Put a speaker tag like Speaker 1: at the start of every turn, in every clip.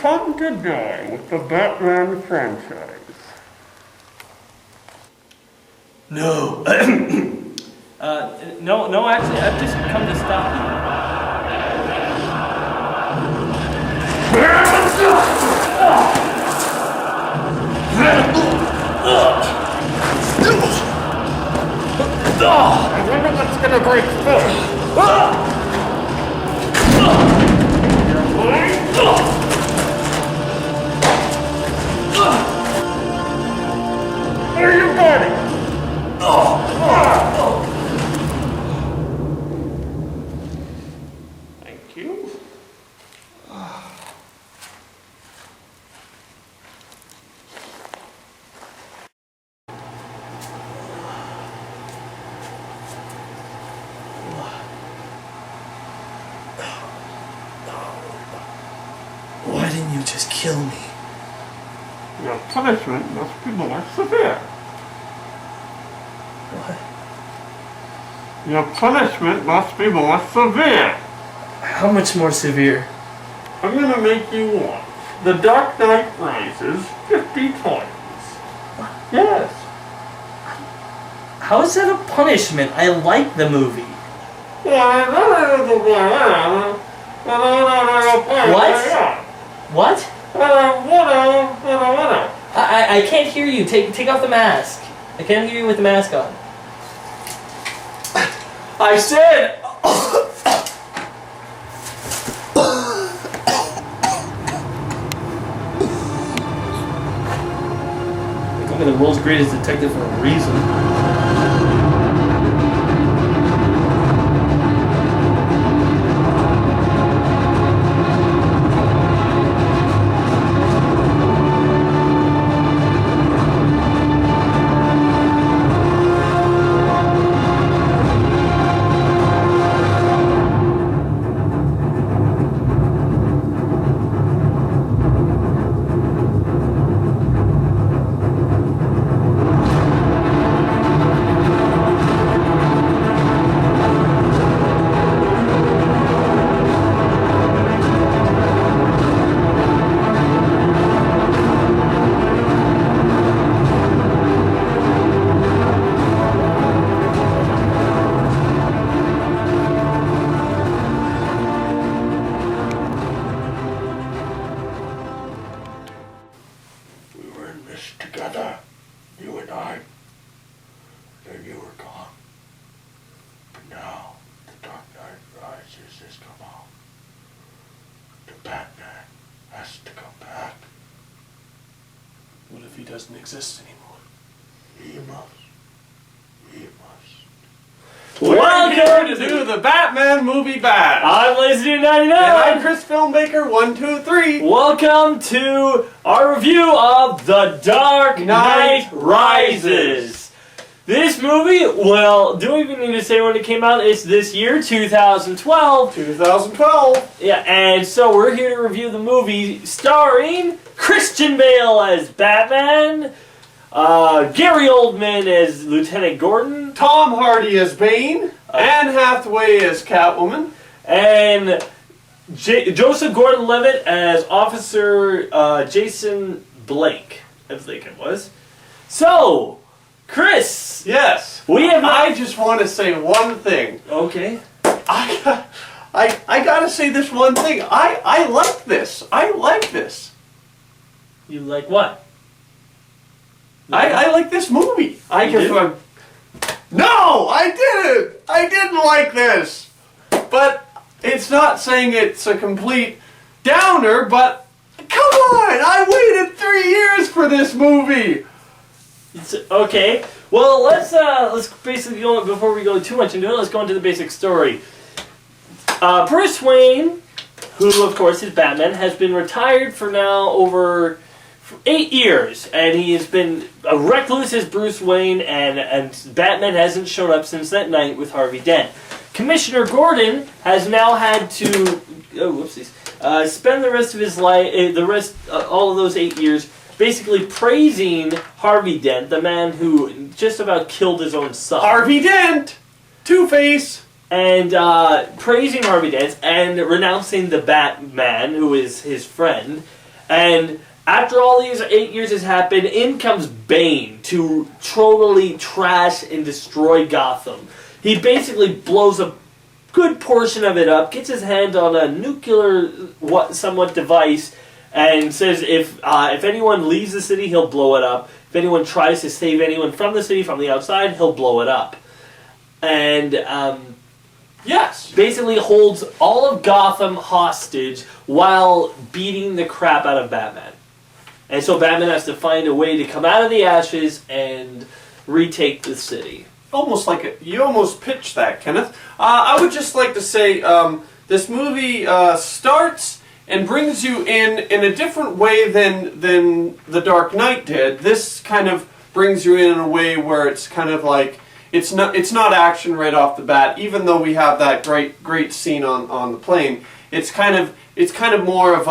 Speaker 1: come to die with the Batman franchise?
Speaker 2: No.
Speaker 3: No, actually, I've just come to stop
Speaker 1: I wonder what's gonna break through. Where are you going? Thank you.
Speaker 2: Why didn't you just kill me?
Speaker 1: Your punishment must be more severe.
Speaker 2: What?
Speaker 1: Your punishment must be more severe.
Speaker 2: How much more severe?
Speaker 1: I'm gonna make you watch The Dark Knight Rises 50 times. Yes.
Speaker 2: How is that a punishment? I like the movie. What? What? I can't hear you. Take off the mask. I can't hear you with the mask on.
Speaker 3: I said...
Speaker 2: I'm the world's greatest detective for a reason.
Speaker 1: Together, you and I. Then you were gone. But now, the Dark Knight Rises has come out. The Batman has to come back.
Speaker 2: What if he doesn't exist anymore?
Speaker 1: He must. He must.
Speaker 3: Welcome
Speaker 1: to do the Batman movie bash.
Speaker 3: I'm Lazy99.
Speaker 1: And I'm Chris Filmmaker 123.
Speaker 3: Welcome to our review of The Dark Knight Rises. This movie, well, do we even need to say when it came out? It's this year, 2012.
Speaker 1: 2012.
Speaker 3: Yeah, and so we're here to review the movie starring Christian Bale as Batman, Gary Oldman as Lieutenant Gordon,
Speaker 1: Tom Hardy as Bane, Anne Hathaway as Catwoman,
Speaker 3: and Joseph Gordon-Levitt as Officer Jason Blake, I think it was. So, Chris.
Speaker 1: Yes. I just want to say one thing.
Speaker 3: Okay.
Speaker 1: I gotta say this one thing. I like this. I like this.
Speaker 3: You like what?
Speaker 1: I like this movie.
Speaker 3: You
Speaker 1: No, I didn't. I didn't like this. But it's not saying it's a complete downer, but come on, I waited 3 years for this movie.
Speaker 3: Okay. Well, let's basically go, before we go too much into it, let's go into the basic story. Bruce Wayne, who of course is Batman, has been retired for now over 8 years, and he has been a recluse as Bruce Wayne, and Batman hasn't showed up since that night with Harvey Dent. Commissioner Gordon has now had to spend the rest of his life, all of those 8 years, basically praising Harvey Dent, the man who just about killed his own son.
Speaker 1: Harvey Dent! Two-Face!
Speaker 3: And praising Harvey Dent and renouncing the Batman, who is his friend. And after all these 8 years has happened, in comes Bane to totally trash and destroy Gotham. He basically blows a good portion of it up, gets his hand on a nuclear somewhat device, and says if anyone leaves the city, he'll blow it up. If anyone tries to save anyone from the city, from the outside, he'll blow it up. And
Speaker 4: Yes.
Speaker 3: basically holds all of Gotham hostage while beating the crap out of Batman. And so Batman has to find a way to come out of the ashes and retake the city.
Speaker 4: Almost like you almost pitched that, Kenneth. I would just like to say this movie starts and brings you in a different way than The Dark Knight did. This kind of brings you in a way where it's kind of like it's not action right off the bat. Even though we have that great scene on the plane, it's kind of more of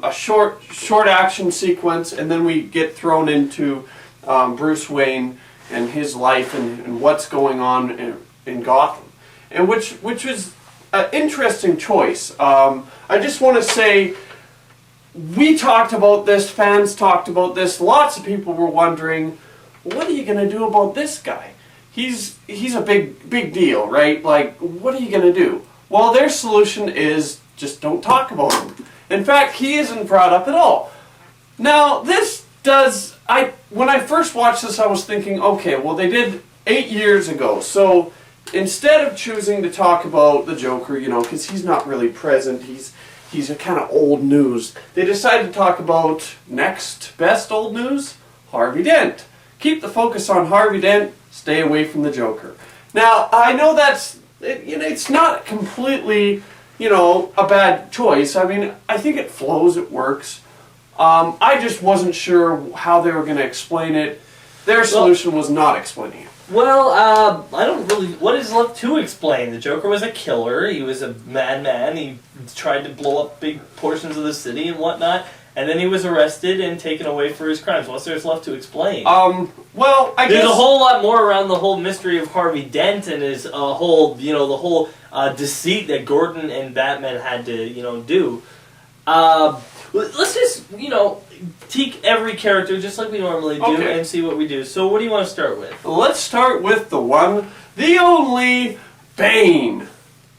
Speaker 4: a short action sequence, and then we get thrown into Bruce Wayne and his life and what's going on in Gotham, and which was an interesting choice. I just want to say, we talked about this, fans talked about this, lots of people were wondering, what are you going to do about this guy? He's a big deal, right? Like, what are you going to do? Well, their solution is just don't talk about him. In fact, he isn't brought up at all. Now, when I first watched this, I was thinking, okay, well, they did 8 years ago, so instead of choosing to talk about the Joker, because he's not really present, he's a kind of old news, they decided to talk about next best old news, Harvey Dent. Keep the focus on Harvey Dent, stay away from the Joker. Now, I know it's not completely, a bad choice. I mean, I think it flows, it works. I just wasn't sure how they were going to explain it. Their solution was not explaining it.
Speaker 3: Well, I don't really... What is left to explain? The Joker was a killer. He was a madman. He tried to blow up big portions of the city and whatnot. And then he was arrested and taken away for his crimes. What's there left to explain?
Speaker 4: Well, I guess...
Speaker 3: There's a whole lot more around the whole mystery of Harvey Dent and his whole, the whole deceit that Gordon and Batman had to, do. Let's just, take every character just like we normally do and see what we do. So what do you want to start with?
Speaker 4: Let's start with the one, the only, Bane.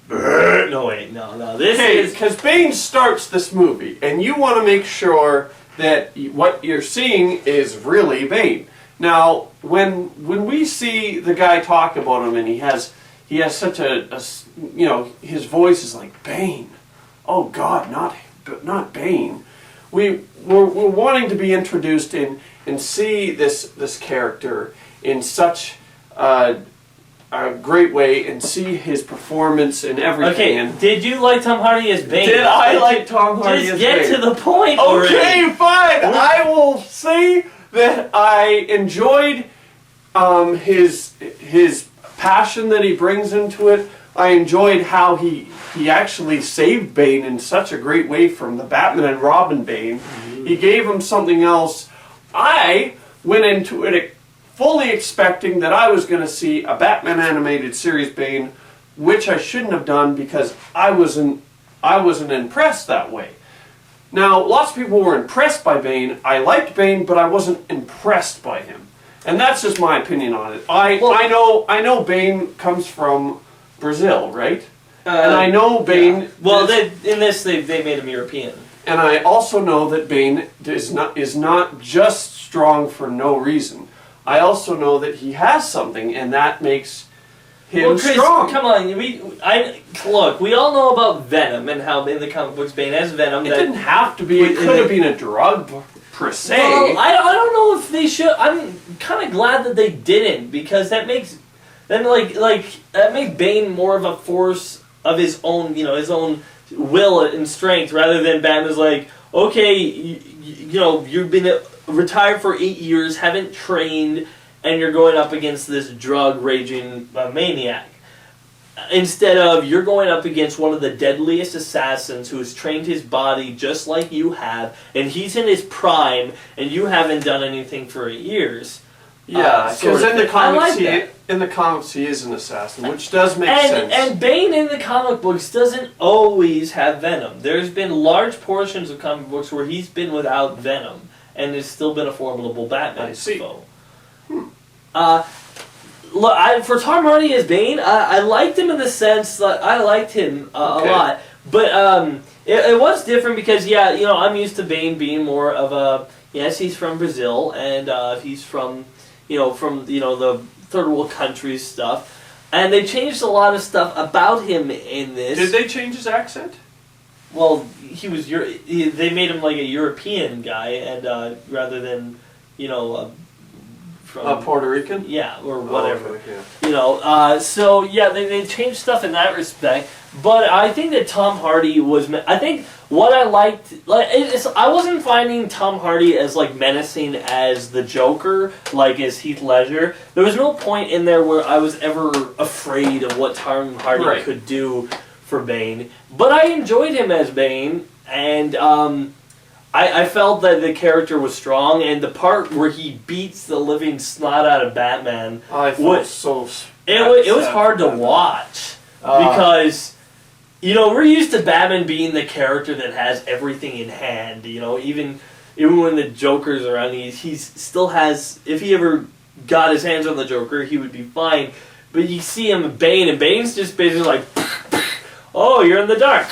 Speaker 3: No, wait, no. This is...
Speaker 4: because Bane starts this movie, and you want to make sure that what you're seeing is really Bane. Now, when we see the guy talk about him, and he has such a his voice is like, Bane. Oh God, not Bane. We're wanting to be introduced in and see this character in such a great way and see his performance and everything.
Speaker 3: Okay, did you like Tom Hardy as Bane?
Speaker 4: Did I like Tom Hardy as Bane?
Speaker 3: Just get to the point already.
Speaker 4: Okay, fine. I will say that I enjoyed his passion that he brings into it. I enjoyed how he actually saved Bane in such a great way from the Batman and Robin Bane. Mm-hmm. He gave him something else. I went into it fully expecting that I was going to see a Batman animated series Bane, which I shouldn't have done because I wasn't impressed that way. Now, lots of people were impressed by Bane. I liked Bane, but I wasn't impressed by him. And that's just my opinion on it. I know Bane comes from Brazil, right? And I know Bane...
Speaker 3: Yeah. Well, in this, they made him European.
Speaker 4: And I also know that Bane is not just strong for no reason. I also know that he has something, and that makes him
Speaker 3: Chris,
Speaker 4: strong.
Speaker 3: Come on, look. We all know about Venom and how in the comic books Bane has Venom.
Speaker 4: It didn't have to be. It could have been a drug per se.
Speaker 3: Well, I don't know if they should. I'm kind of glad that they didn't because that makes that makes Bane more of a force of his own, his own will and strength, rather than Batman's like, okay, you've been retired for 8 years, haven't trained, and you're going up against this drug-raging maniac. Instead of, you're going up against one of the deadliest assassins who has trained his body just like you have, and he's in his prime, and you haven't done anything for 8 years.
Speaker 4: Yeah,
Speaker 3: sort
Speaker 4: because
Speaker 3: of
Speaker 4: in the
Speaker 3: thing. I
Speaker 4: comics,
Speaker 3: like that.
Speaker 4: in the comics he is an assassin, which does make
Speaker 3: And
Speaker 4: sense.
Speaker 3: and Bane in the comic books doesn't always have Venom. There's been large portions of comic books where he's been without Venom and has still been a formidable Batman
Speaker 4: I see.
Speaker 3: foe. Look, for Tom Hardy as Bane, I liked him in the sense that I liked him a lot, but it was different because I'm used to Bane being more of a he's from Brazil and he's from the third world countries stuff. And they changed a lot of stuff about him in this.
Speaker 4: Did they change his accent?
Speaker 3: Well, they made him like a European guy, and rather than from
Speaker 4: Puerto Rican?
Speaker 3: yeah, or whatever.
Speaker 4: Oh, okay, yeah.
Speaker 3: They changed stuff in that respect. But I think that Tom Hardy was. I think what I liked, I wasn't finding Tom Hardy as like menacing as the Joker, like as Heath Ledger. There was no point in there where I was ever afraid of what Tom Hardy could do for Bane. But I enjoyed him as Bane, and I felt that the character was strong, and the part where he beats the living snot out of Batman,
Speaker 4: I thought
Speaker 3: it was hard to watch because we're used to Batman being the character that has everything in hand. Even when the Joker's around, he still has. If he ever got his hands on the Joker, he would be fine. But you see him Bane, and Bane's just basically like, "Oh, you're in the dark."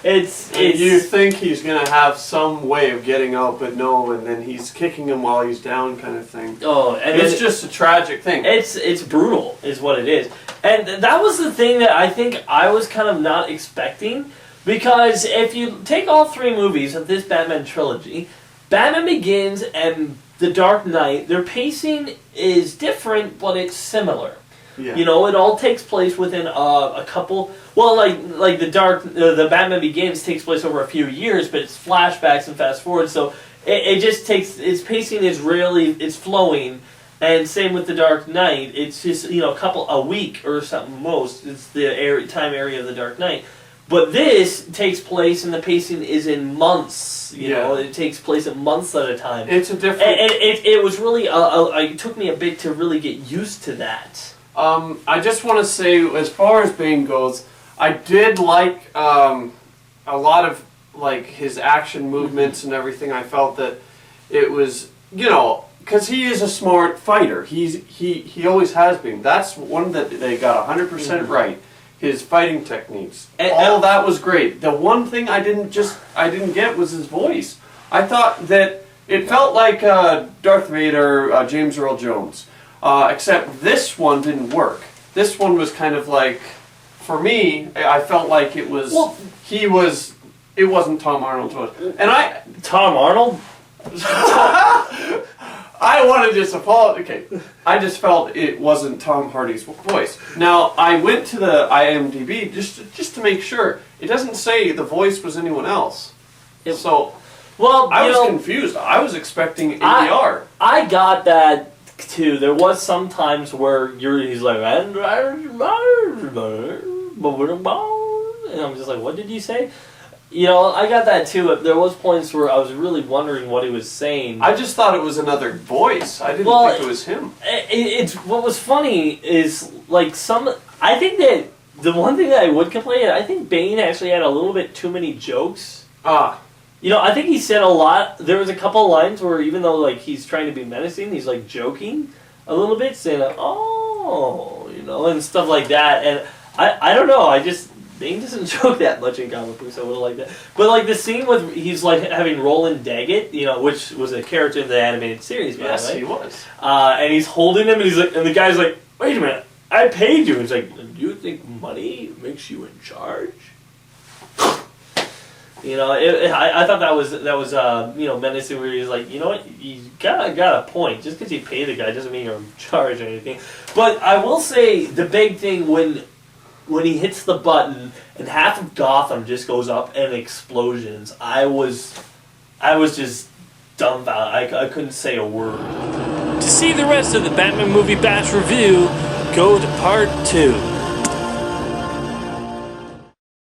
Speaker 4: You think he's gonna have some way of getting out, but no, and then he's kicking him while he's down, kind of thing.
Speaker 3: Oh, and
Speaker 4: it's just a tragic thing.
Speaker 3: It's brutal, is what it is, and that was the thing that I think I was kind of not expecting, because if you take all three movies of this Batman trilogy, Batman Begins and The Dark Knight, their pacing is different, but it's similar.
Speaker 4: Yeah.
Speaker 3: It all takes place within a couple. Well, like the Batman Begins takes place over a few years, but it's flashbacks and fast forward. So it just takes its pacing is it's flowing, and same with the Dark Knight. It's just a week or something most. It's the time area of the Dark Knight. But this takes place, and the pacing is in months. It takes place in months at a time.
Speaker 4: It's a different.
Speaker 3: And it was really it took me a bit to really get used to that.
Speaker 4: I just want to say, as far as Bane goes, I did like a lot of his action movements and everything. I felt that it was, because he is a smart fighter. He always has been. That's one that they got 100% right. His fighting techniques, all that was great. The one thing I didn't get was his voice. I thought that it felt like Darth Vader, James Earl Jones. Except this one didn't work. This one was kind of like, for me, I felt like it was. Well, it wasn't Tom Arnold's voice, and
Speaker 3: Tom Arnold.
Speaker 4: I want to just apologize. Okay, I just felt it wasn't Tom Hardy's voice. Now I went to the IMDb just to make sure. It doesn't say the voice was anyone else. I was confused. I was expecting ADR.
Speaker 3: I got that too. There was some times where he's like, and I'm just like, what did you say? I got that too. There was points where I was really wondering what he was saying.
Speaker 4: I just thought it was another voice. I didn't think it was him.
Speaker 3: It's what was funny is I think that the one thing that I would complain, I think Bane actually had a little bit too many jokes. I think he said a lot. There was a couple of lines where even though he's trying to be menacing, he's joking a little bit, saying and stuff like that. And I don't know. Bane doesn't joke that much in comic books. I would like that. But the scene with he's having Roland Daggett, which was a character in the animated series.
Speaker 4: Yes, he was.
Speaker 3: And he's holding him, and he's and the guy's like, "Wait a minute, I paid you." He's like, "Do you think money makes you in charge?" I thought that was menacing. Where he's like, you know what, you got a point. Just because you pay the guy doesn't mean you're in charge or anything. But I will say the big thing when he hits the button and half of Gotham just goes up and explosions, I was just dumbfounded. I couldn't say a word. To see the rest of the Batman Movie Bash review, go to part 2.